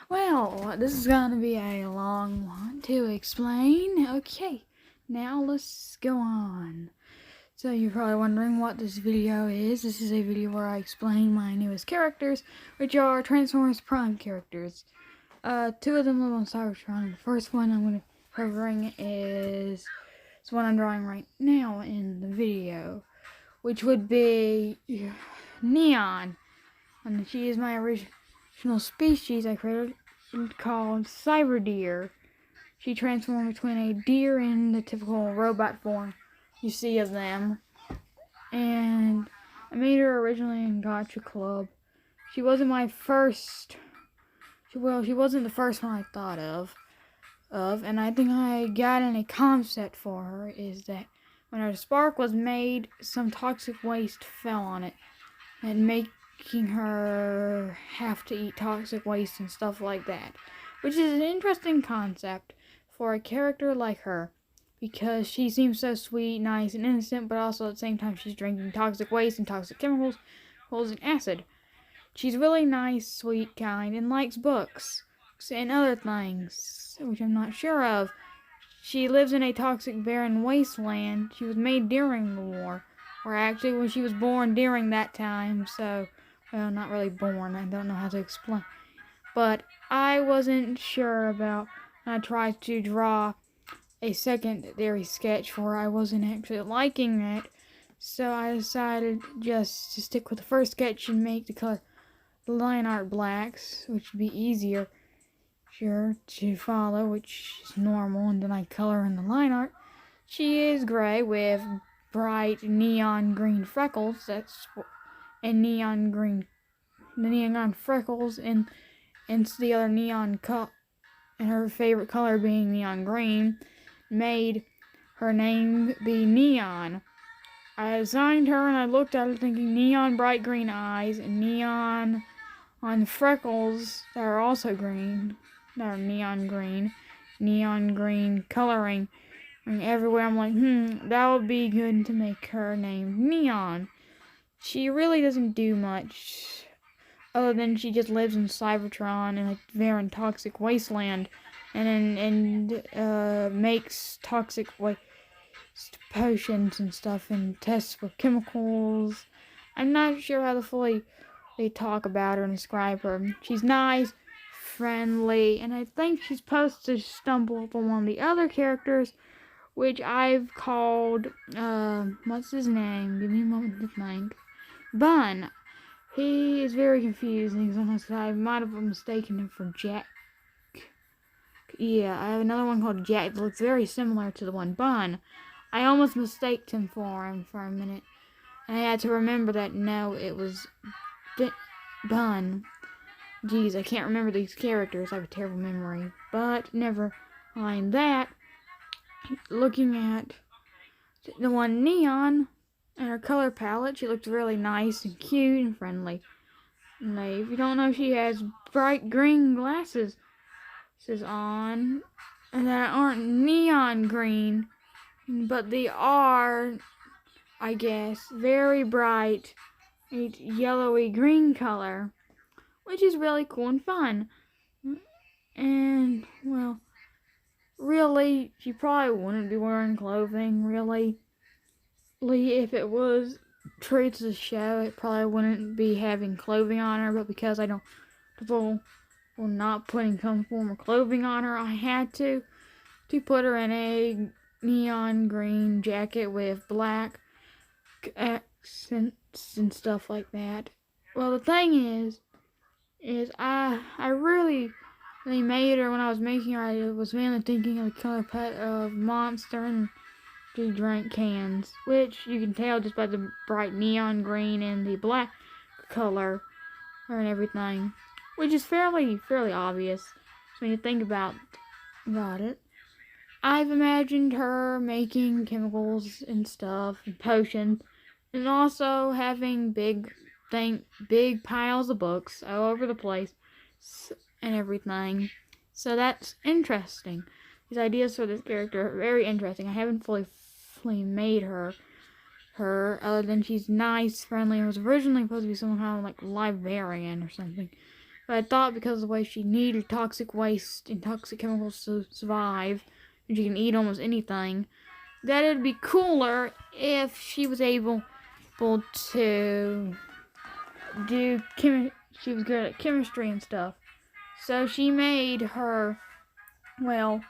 Well, this is gonna be a long one to explain. Okay, now let's go on. So you're probably wondering what this video is. This is a video where I explain my newest characters, which are Transformers Prime characters. Two of them live on Cybertron, and the first one I'm gonna be covering is the one I'm drawing right now in the video, which would be Neon. And she is my original species I created called Cyberdeer. She transformed between a deer and the typical robot form you see of them. And I made her originally in Gotcha Club. She wasn't my first. She wasn't the first one I thought of. And I think I got in a concept for her is that when her spark was made, some toxic waste fell on it, and making her have to eat toxic waste and stuff like that, which is an interesting concept for a character like her, because she seems so sweet, nice, and innocent, but also at the same time she's drinking toxic waste and toxic chemicals, and acid. She's really nice, sweet, kind, and likes books and other things, which I'm not sure of. She lives in a toxic, barren wasteland. She was made during the war, or actually when she was born during that time, so, well, not really born, I don't know how to explain. But I wasn't sure about, I tried to draw a secondary sketch for her. I wasn't actually liking it, so I decided just to stick with the first sketch and make the line art blacks, which would be easier to follow, which is normal, and then I color in the line art. She is gray with bright neon green freckles. And neon freckles, and the other neon and her favorite color being neon green, made her name be Neon. I designed her and I looked at her thinking neon bright green eyes and neon on freckles that are also green, that are neon green coloring. And everywhere I'm like, that would be good to make her named Neon. She really doesn't do much other than she just lives in Cybertron in a very toxic wasteland, and makes toxic waste potions and stuff and tests for chemicals. I'm not sure how to fully talk about her and describe her. She's nice, friendly, and I think she's supposed to stumble upon one of the other characters, which I've called, what's his name? Give me a moment to think. Bun. He is very confusing, sometimes I might have mistaken him for Jack. Yeah, I have another one called Jack that looks very similar to the one Bun. I almost mistaked him for a minute. And I had to remember that no, it was Bun. Geez, I can't remember these characters. I have a terrible memory. But never mind that. Looking at the one Neon and her color palette, she looks really nice and cute and friendly. And if you don't know, she has bright green glasses on, and that aren't neon green, but they are, I guess, very bright, yellowy green color, which is really cool and fun. And, well, really, she probably wouldn't be wearing clothing, really. If it was true to the show, it probably wouldn't be having clothing on her, but because I don't, people were not putting some form of clothing on her, I had to put her in a neon green jacket with black accents and stuff like that. Well, the thing is I really made her when I was making her. I was mainly thinking of the color palette of Monster and drink cans, which you can tell just by the bright neon green and the black color and everything, which is fairly obvious when you think about it. I've imagined her making chemicals and stuff and potions, and also having big piles of books all over the place and everything. So that's interesting. These ideas for this character are very interesting. I haven't fully made her other than she's nice, friendly, and was originally supposed to be some kind of like librarian or something. But I thought because of the way she needed toxic waste and toxic chemicals to survive, and she can eat almost anything, that it'd be cooler if she was able to do she was good at chemistry and stuff. So she made her, well,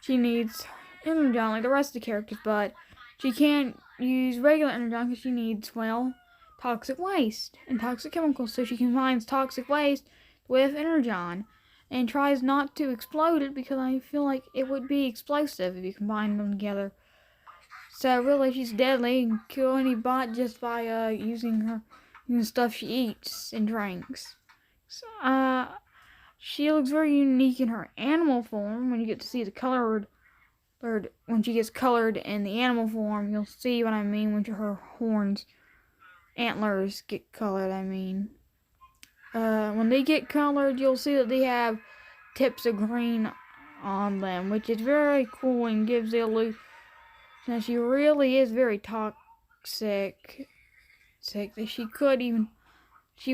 she needs Energon like the rest of the characters, but she can't use regular Energon because she needs, well, toxic waste and toxic chemicals. So she combines toxic waste with Energon and tries not to explode it because I feel like it would be explosive if you combine them together. So really, she's deadly and kill any bot just by using her stuff she eats and drinks. So, she looks very unique in her animal form. When you get to see the colored, when she gets colored in the animal form, you'll see what I mean when her horns, antlers get colored. I mean, when they get colored, you'll see that they have tips of green on them, which is very cool and gives the illusion that she really is very toxic. She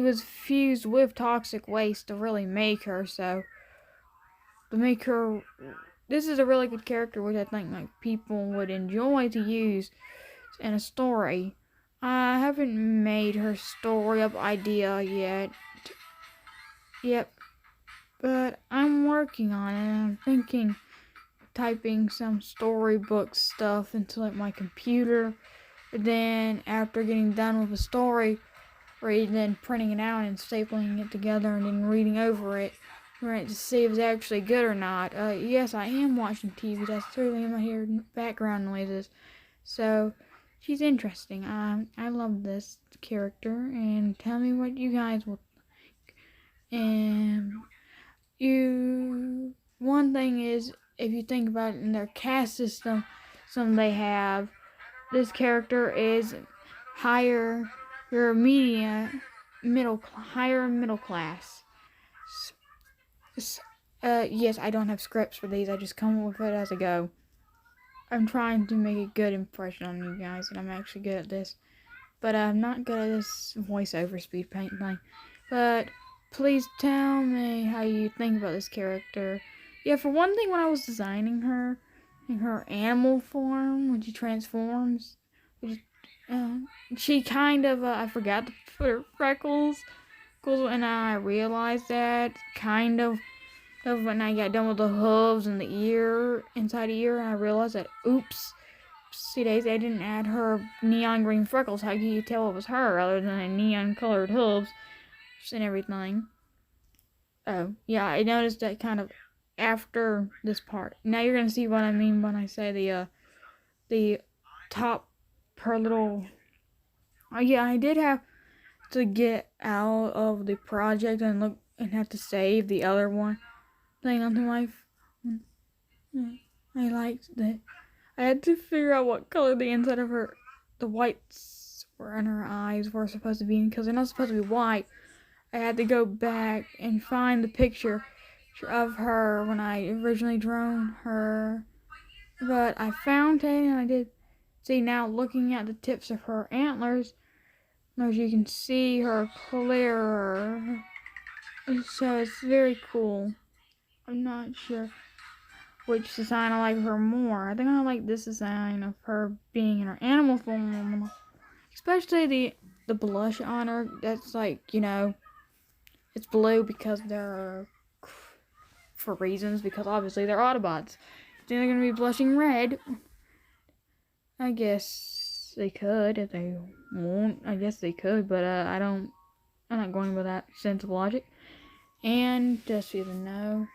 was fused with toxic waste to really make her, so to make her, this is a really good character which I think like people would enjoy to use in a story. I haven't made her story up idea yet. Yep. But I'm working on it, and I'm thinking typing some storybook stuff into like my computer. Then after getting done with the story, then printing it out and stapling it together and then reading over it, right, to see if it's actually good or not. Yes, I am watching TV. That's certainly in my ear background noises. So she's interesting. I love this character, and tell me what you guys will think. And one thing is, if you think about it in their caste system, they have, this character is higher middle class. Yes, I don't have scripts for these. I just come up with it as I go. I'm trying to make a good impression on you guys, and I'm actually good at this. But I'm not good at this voiceover speed paint thing. But please tell me how you think about this character. Yeah, for one thing, when I was designing her in her animal form, when she transforms, she kind of, I forgot to put her freckles, and I realized that kind of when I got done with the hooves and the ear, inside the ear, and I realized that, oops, see daisy, I didn't add her neon green freckles. How can you tell it was her other than a neon colored hooves and everything? Oh, yeah, I noticed that kind of after this part. Now you're gonna see what I mean when I say the top, her little, yeah, I did have to get out of the project and look and have to save the other one thing onto my I liked that. I had to figure out what color the inside of the whites were in her eyes were supposed to be, because they're not supposed to be white. I had to go back and find the picture of her when I originally drawn her, but I found it, and I did see now, looking at the tips of her antlers, as you can see her clearer, so it's very cool. I'm not sure which design I like her more. I think I like this design of her being in her animal form, especially the blush on her. That's like, it's blue because they're, for reasons, because obviously they're Autobots. Then they're gonna be blushing red. I guess they could if they want. I guess they could, but I'm not going with that sense of logic. And just so you know,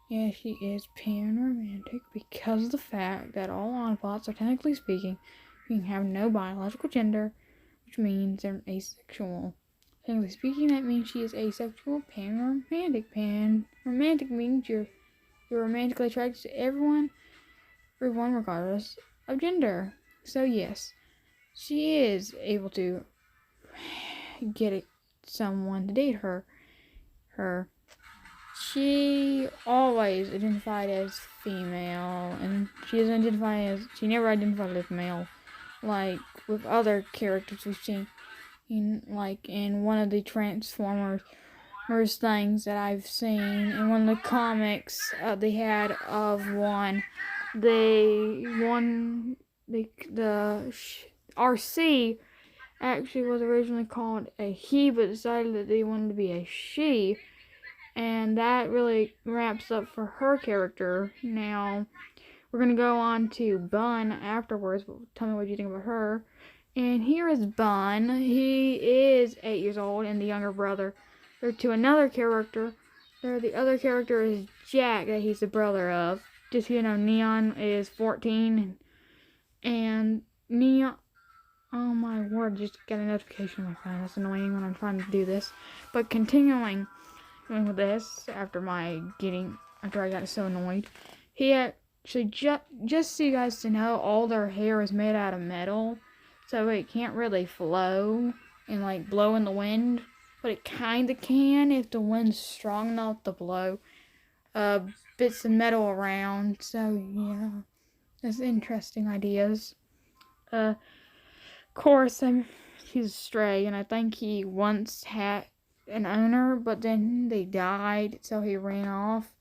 yeah, she is panromantic because of the fact that all Autobots are, technically speaking, have no biological gender, which means they're asexual. Technically speaking, that means she is asexual, panromantic. Panromantic means you're romantically attracted to everyone regardless of gender. So yes, she is able to get someone to date her. She always identified as female, and she never identified as male, like with other characters we've seen, in one of the Transformers There's things that I've seen in one of the comics they had of one. RC actually was originally called a he, but decided that they wanted to be a she, and that really wraps up for her character. Now we're gonna go on to Bun afterwards. But tell me what you think about her. And here is Bun. He is 8 years old and the younger brother. They're to another character. The other character is Jack, that he's the brother of. Just so you know, Neon is 14. And Neon, oh my word, just got a notification on my phone. That's annoying when I'm trying to do this. But continuing with this, after I got so annoyed, he actually, just so you guys to know, all their hair is made out of metal. So it can't really flow and like blow in the wind, but it kind of can if the wind's strong enough to blow bits of metal around. So yeah, that's interesting ideas. Of course, he's a stray, and I think he once had an owner, but then they died, so he ran off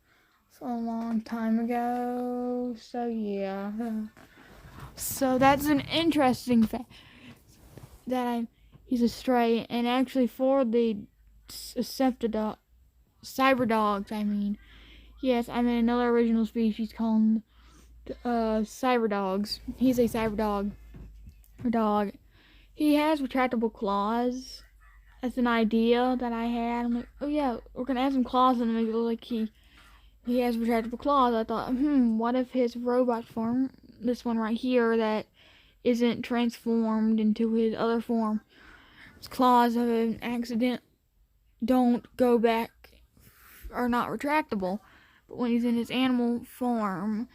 a long time ago. So yeah. So that's an interesting fact that he's a stray, and actually for the cyber dogs, yes, I'm in another original species called cyber dogs. He's a cyber dog. He has retractable claws. That's an idea that I had. I'm like, oh yeah, we're gonna add some claws and make it look like he has retractable claws. I thought, what if his robot form, this one right here, that isn't transformed into his other form, his claws of an accident don't go back, are not retractable. But when he's in his animal form,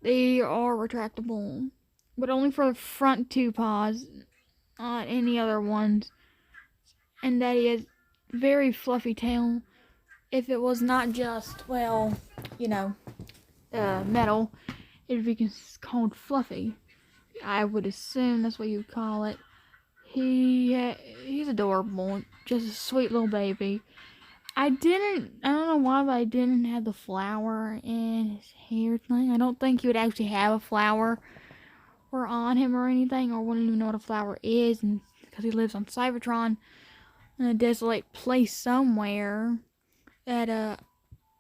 they are retractable. But only for the front two paws, not any other ones. And that he has very fluffy tail. If it was not just, well, metal, it would be called fluffy. I would assume that's what you'd call it. He's adorable, just a sweet little baby. I don't know why, but I didn't have the flower in his hair thing. I don't think he would actually have a flower or on him or anything, or wouldn't even know what a flower is, and because he lives on Cybertron in a desolate place somewhere. That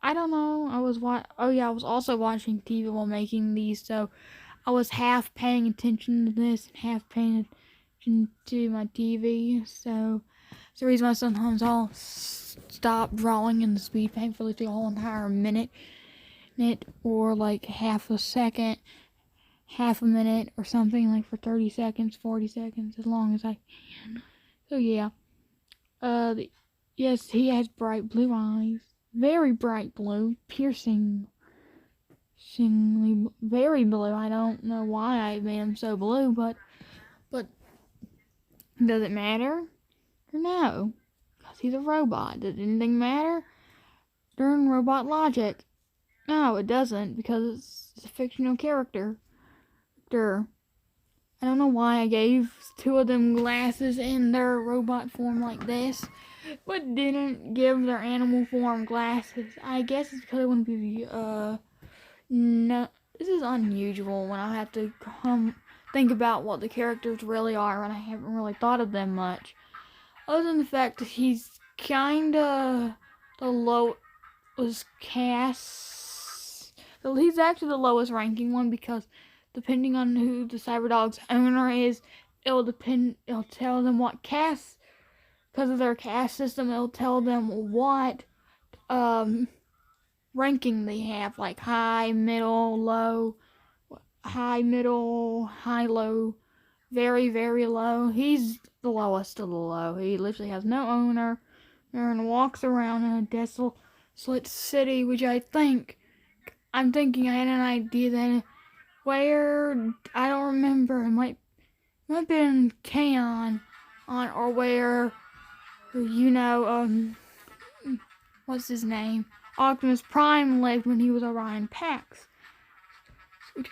I don't know. I was also watching TV while making these, so I was half paying attention to this and half paying attention to my TV. So it's the reason why sometimes I'll stop drawing in the speed paint for like the whole entire minute, or like half a second, half a minute, or something, like for 30 seconds, 40 seconds, as long as I can. So yeah. Yes, he has bright blue eyes. Very bright blue, piercingly very blue. I don't know why I made him so blue, but does it matter? No, because he's a robot. Does anything matter during robot logic? No, it doesn't, because it's a fictional character. I don't know why I gave two of them glasses in their robot form like this, but didn't give their animal form glasses. I guess it's because it wouldn't be no. This is unusual when I have to think about what the characters really are when I haven't really thought of them much. Other than the fact that he's kinda the lowest cast. He's actually the lowest ranking one, because depending on who the Cyberdog's owner is, it'll tell them what caste, because of their caste system, it'll tell them what ranking they have, like high, middle, low, high, middle, high, low, very, very low. He's the lowest of the low. He literally has no owner and walks around in a desolate city, which I'm thinking I had an idea that where, I don't remember, it might have been Kaon, or where, what's his name? Optimus Prime lived when he was Orion Pax.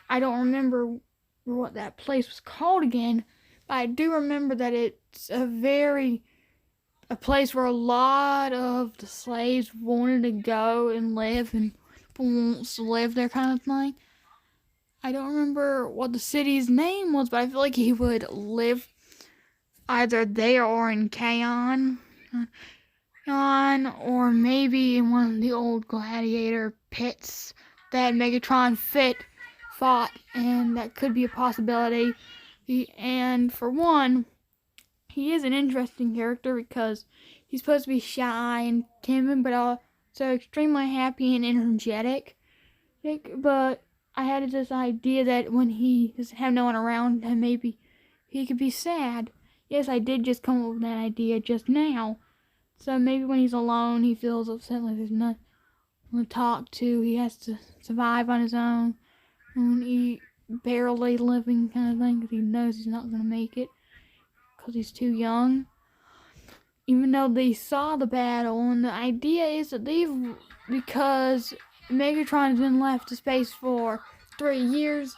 I don't remember what that place was called again, but I do remember that it's a very a place where a lot of the slaves wanted to go and live, and people wants to live there, kind of thing. I don't remember what the city's name was, but I feel like he would live either there or in Kaon, or maybe in one of the old gladiator pits that Megatron fought, and that could be a possibility. And for one, he is an interesting character because he's supposed to be shy and timid, but also extremely happy and energetic. But I had this idea that when he doesn't have no one around him, maybe he could be sad. Yes, I did just come up with that idea just now. So maybe when he's alone, he feels upset, like there's no one to talk to. He has to survive on his own, and he barely living kind of thing, because he knows he's not going to make it because he's too young. Even though they saw the battle, and the idea is that because Megatron has been left to space for 3 years,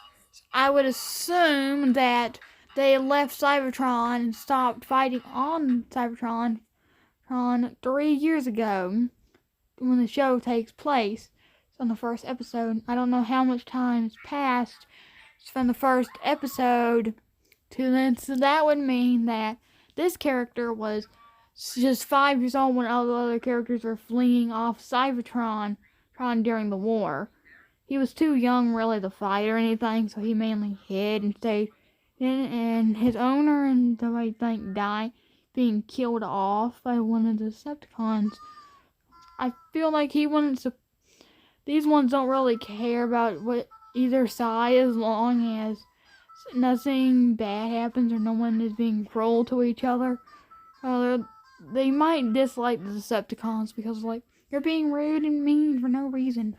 I would assume that they left Cybertron and stopped fighting on Cybertron 3 years ago when the show takes place. It's on the first episode. I don't know how much time has passed from the first episode to then, so that would mean that this character was just 5 years old when all the other characters were fleeing off Cybertron during the war. He was too young really to fight or anything, so he mainly hid and stayed in, and his owner and I think died being killed off by one of the Decepticons. I feel like these ones don't really care about what either side, as long as nothing bad happens or no one is being cruel to each other. They might dislike the Decepticons because, like, you're being rude and mean for no reason.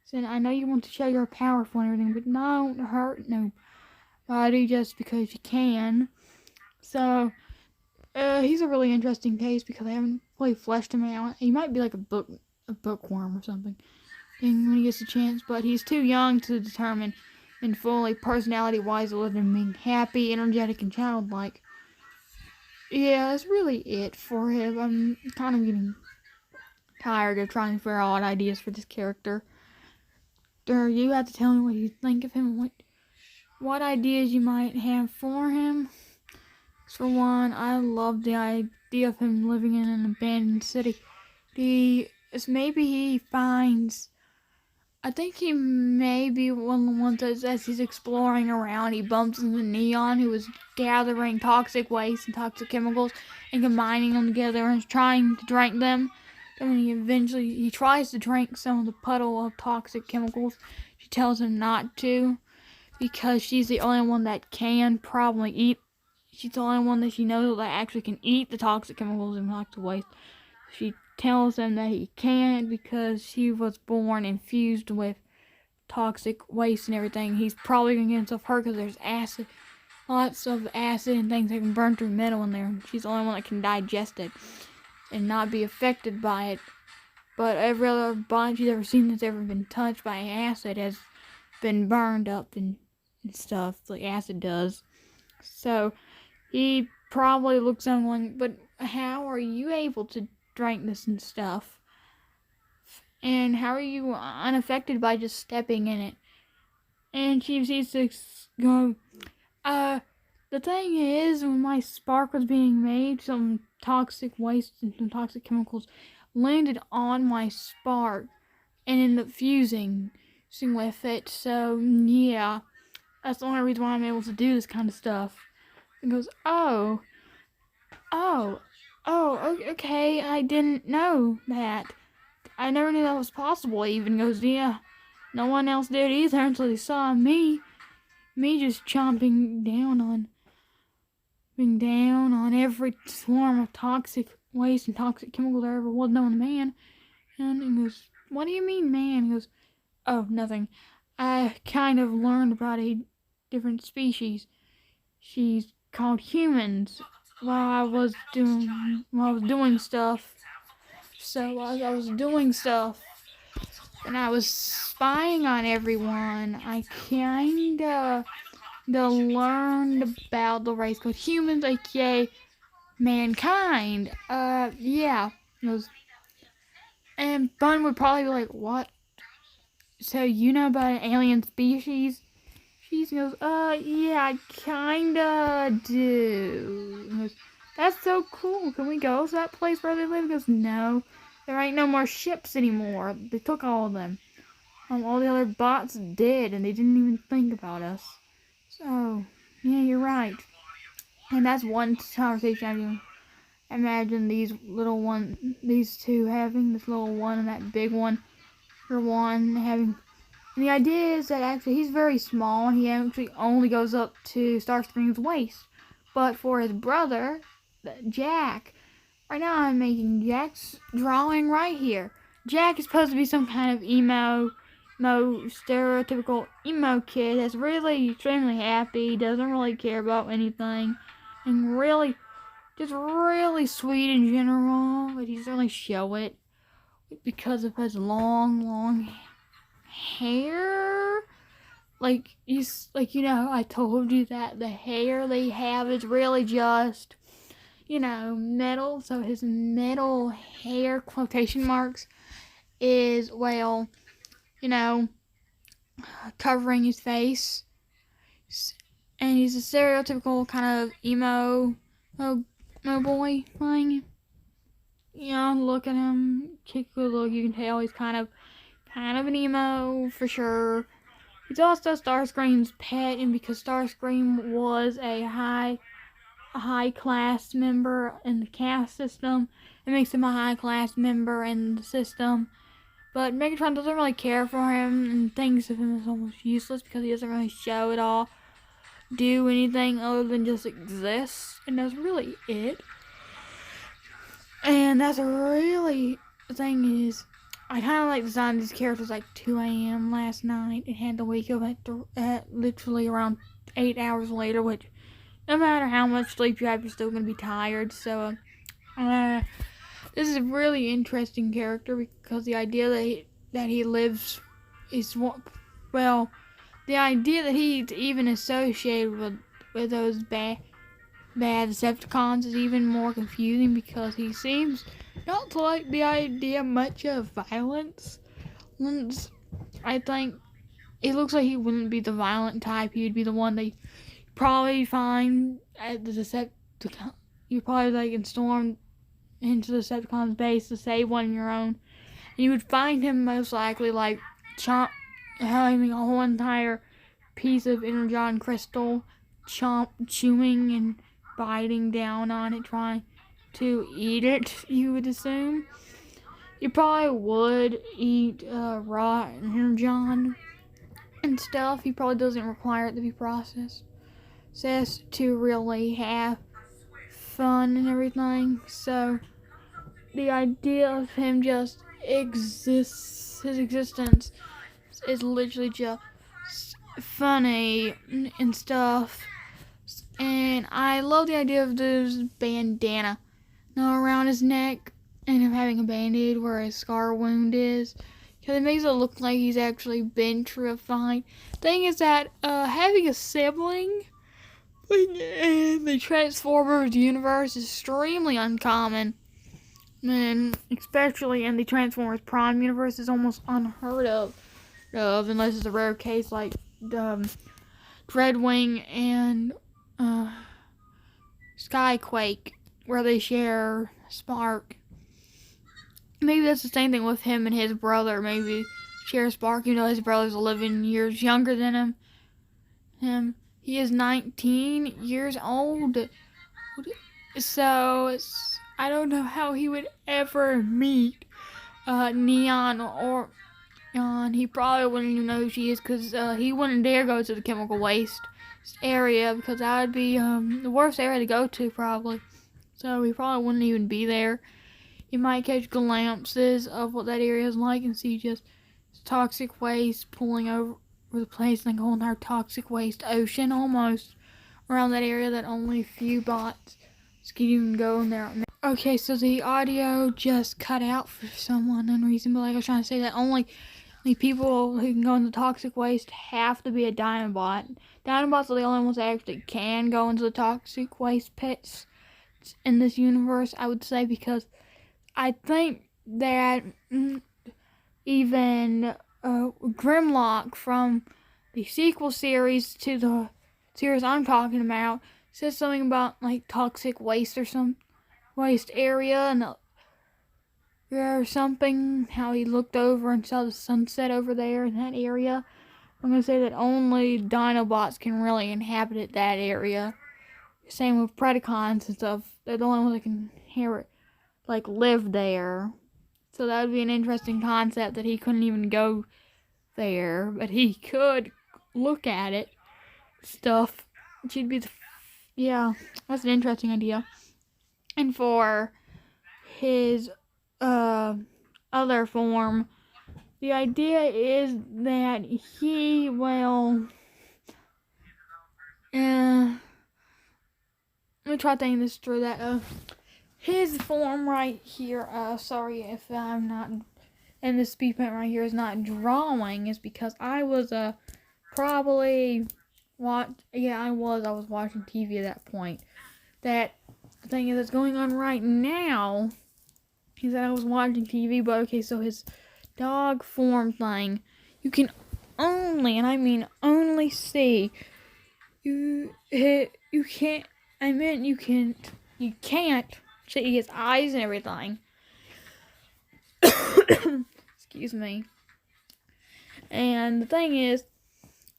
So I know you want to show your powerful and everything, but don't hurt nobody just because you can. So he's a really interesting case because I haven't really fleshed him out. He might be like a bookworm or something when he gets a chance, but he's too young to determine and fully personality-wise other than being happy, energetic, and childlike. Yeah, that's really it for him. I'm kind of getting tired of trying to figure out ideas for this character. You have to tell me what you think of him, what ideas you might have for him. For one, I love the idea of him living in an abandoned city. Maybe he finds... I think he may be one of the ones that, as he's exploring around, he bumps into Neon, who was gathering toxic waste and toxic chemicals and combining them together and trying to drink them. And when he tries to drink some of the puddle of toxic chemicals, she tells him not to because she's the only one that can probably eat. She's the only one that she knows that actually can eat the toxic chemicals and toxic waste. She tells him that he can't because she was born infused with toxic waste and everything. He's probably going to get himself hurt because there's acid, lots of acid and things that can burn through metal in there. She's the only one that can digest it and not be affected by it. But every other body she's ever seen that's ever been touched by acid has been burned up and stuff like acid does. So he probably looks at him like, but how are you able to drink this and stuff? And how are you unaffected by just stepping in it? And she sees to go, the thing is, when my spark was being made, some toxic waste and some toxic chemicals landed on my spark and ended up fusing with it. So, yeah, that's the only reason why I'm able to do this kind of stuff. And goes, okay, I didn't know that. I never knew that was possible. He even goes, yeah, no one else did either until they saw me just chomping down on every swarm of toxic waste and toxic chemicals there ever was known to man. And he goes, what do you mean, man? He goes, oh, nothing. I kind of learned about a different species. She's called humans. While I was doing stuff. So as I was doing stuff and I was spying on everyone, I kinda learned about the race called humans, aka mankind. Yeah. And Bun would probably be like, what? So you know about an alien species? She goes, yeah, I kinda do. He goes, that's so cool. Can we go to that place where they live? He goes, no. There ain't no more ships anymore. They took all of them. All the other bots did, and they didn't even think about us. So, yeah, you're right. And that's one conversation I can imagine these two having, this little one and that big one, for one, having. And the idea is that actually he's very small and he actually only goes up to Starscream's waist. But for his brother, Jack, right now I'm making Jack's drawing right here. Jack is supposed to be some kind of stereotypical emo kid that's really extremely happy, doesn't really care about anything, and just really sweet in general, but he doesn't really show it because of his long hair. I told you that the hair they have is really just, metal. So his metal hair, quotation marks, is, covering his face. And he's a stereotypical kind of emo boy thing. Look at him, take a good look, you can tell he's kind of an emo for sure. He's also Starscream's pet, and because Starscream was a high class member in the caste system, it makes him a high class member in the system. But Megatron doesn't really care for him and thinks of him as almost useless because he doesn't really show it all, do anything other than just exist, and that's really it. And that's really the thing is, I kind of designed these characters 2 a.m. last night and had to wake up at literally around 8 hours later, which no matter how much sleep you have, you're still going to be tired. So this is a really interesting character because the idea that he lives is the idea that he's even associated with those bad Decepticons is even more confusing because he seems not to like the idea much of violence. I think it looks like he wouldn't be the violent type. He would be the one they probably find at the Decepticon. You probably can storm into the Decepticon's base to save one of your own. And you would find him most likely having a whole entire piece of Energon crystal, chewing and biting down on it, trying to eat it, you would assume. You probably would eat raw Energon and stuff. He probably doesn't require it to be processed to really have fun and everything. So the idea of him just his existence is literally just funny and stuff. And I love the idea of this bandana around his neck and him having a band-aid where his scar wound is, because it makes it look like he's actually been through a fight. Thing is that having a sibling in the Transformers universe is extremely uncommon, and especially in the Transformers Prime universe is almost unheard of unless it's a rare case like Dreadwing and Skyquake, where they share Spark. Maybe that's the same thing with him and his brother. Maybe share Spark. His brother's 11 years younger than him. He is 19 years old. So I don't know how he would ever meet Neon or he probably wouldn't even know who she is because he wouldn't dare go to the chemical waste area because that would be the worst area to go to probably. So he probably wouldn't even be there. You might catch glimpses of what that area is like and see just toxic waste pulling over the place, like a whole entire toxic waste ocean almost around that area that only a few bots can even go in there. Okay, so the audio just cut out for some unknown reason, but I was trying to say that only people who can go into toxic waste have to be a Dinobot. Dinobots are the only ones that actually can go into the toxic waste pits in this universe, I would say, because I think that even Grimlock from the sequel series to the series I'm talking about says something about like toxic waste or some waste area and or something, how he looked over and saw the sunset over there in that area. I'm going to say that only Dinobots can really inhabit that area. Same with Predacons and stuff. They're the only ones that can live there. So that would be an interesting concept that he couldn't even go there, but he could look at it. Stuff. She'd be yeah, that's an interesting idea. And for his other form, the idea is that he will let me try thinking this through. That his form right here, sorry if I'm not, and this speed paint right here is not drawing, is because I was probably I was watching TV at that point. That the thing is that's going on right now is that I was watching TV, but okay, so his dog form thing, you can only, and I mean only see, you can't see his eyes and everything. Excuse me. And the thing is,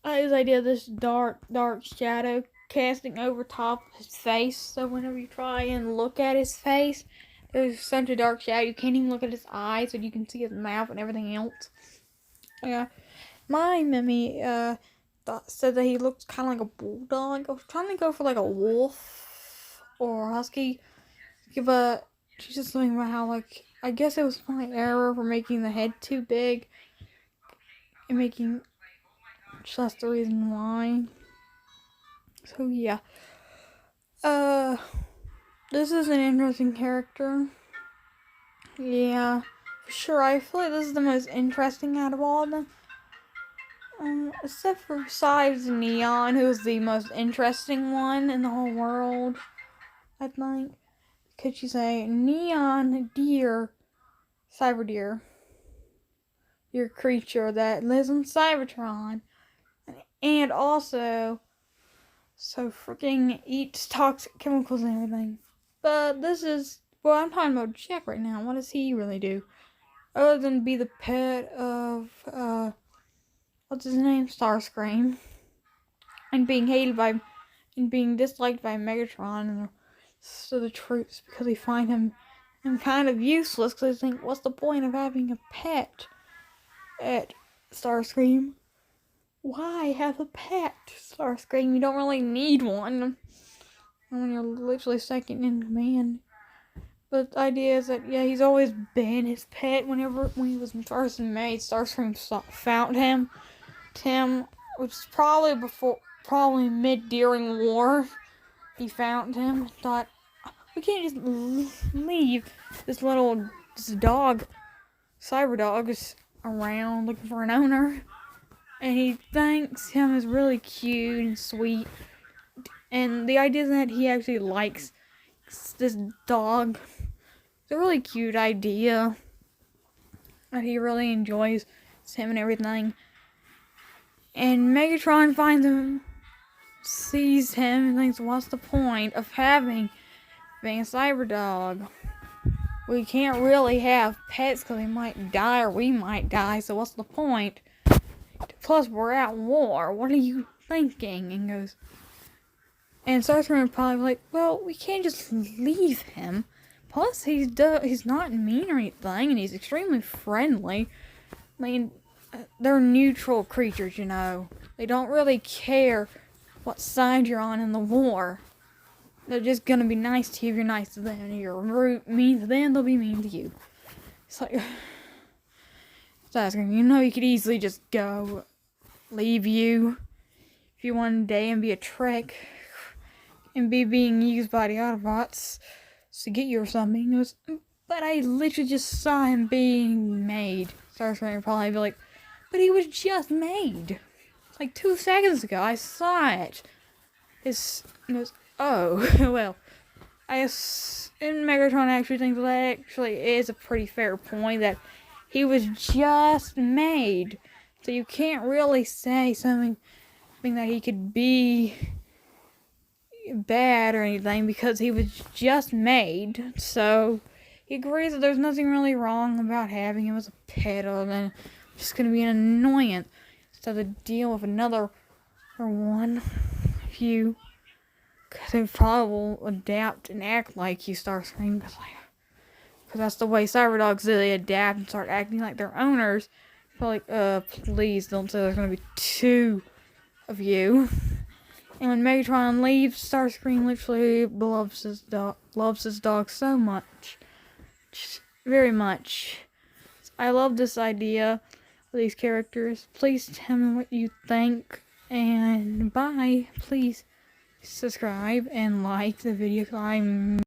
his idea of this dark shadow casting over top of his face, so whenever you try and look at his face, there's such a dark shadow, you can't even look at his eyes, so you can see his mouth and everything else. Yeah. My Mimi said that he looked kind of like a bulldog. I was trying to go for like a wolf or a husky. But she's just talking about how, I guess it was my error for making the head too big. And making, that's the reason why. So yeah. This is an interesting character. Yeah, for sure. I feel like this is the most interesting out of all of them. Except for besides Neon, who's the most interesting one in the whole world, I think. Could you say Neon Deer, Cyber Deer, your creature that lives in Cybertron, and also so freaking eats toxic chemicals and everything. But this is, well, I'm talking about Jack right now. What does he really do? Other than be the pet of, what's his name? Starscream. And being hated by, and being disliked by Megatron and the troops because they find him kind of useless because they think, what's the point of having a pet at Starscream? Why have a pet, Starscream? You don't really need one when you're literally second in command. But the idea is that, yeah, he's always been his pet. When he was first made, Starscream found him. Tim, which is probably mid-during war, he found him and thought, we can't just leave this dog, cyber dog, is around looking for an owner. And he thinks him is really cute and sweet. And the idea that he actually likes this dog, it's a really cute idea. That he really enjoys him and everything. And Megatron finds him, sees him, and thinks, what's the point of having being a cyber dog? We can't really have pets because they might die or we might die, so what's the point? Plus, we're at war. What are you thinking? And goes, and Starscream probably like, well, we can't just leave him. Plus, he's not mean or anything, and he's extremely friendly. I mean, they're neutral creatures, you know. They don't really care what side you're on in the war. They're just gonna be nice to you if you're nice to them. If you're mean to them, they'll be mean to you. It's like, Starscream, you know you could easily just go, leave you, if you one day and be a trick, and be being used by the Autobots to get you or something. It was, but I literally just saw him being made. Starscream would probably be like, but he was just made. Like 2 seconds ago, I saw it. It goes, oh, well, and Megatron actually thinks that actually is a pretty fair point, that he was just made. So you can't really say something that he could be bad or anything, because he was just made. So he agrees that there's nothing really wrong about having him as a pet, other than just going to be an annoyance. So to deal with another one of you, because they probably will adapt and act like you, Starscream, because that's the way Cyberdogs do. They adapt and start acting like their owners. Like, please don't say there's going to be 2 of you. And when Megatron leaves, Starscream literally loves his dog so much. Just very much. I love this idea of these characters. Please tell me what you think. And bye. Please subscribe and like the video. I'm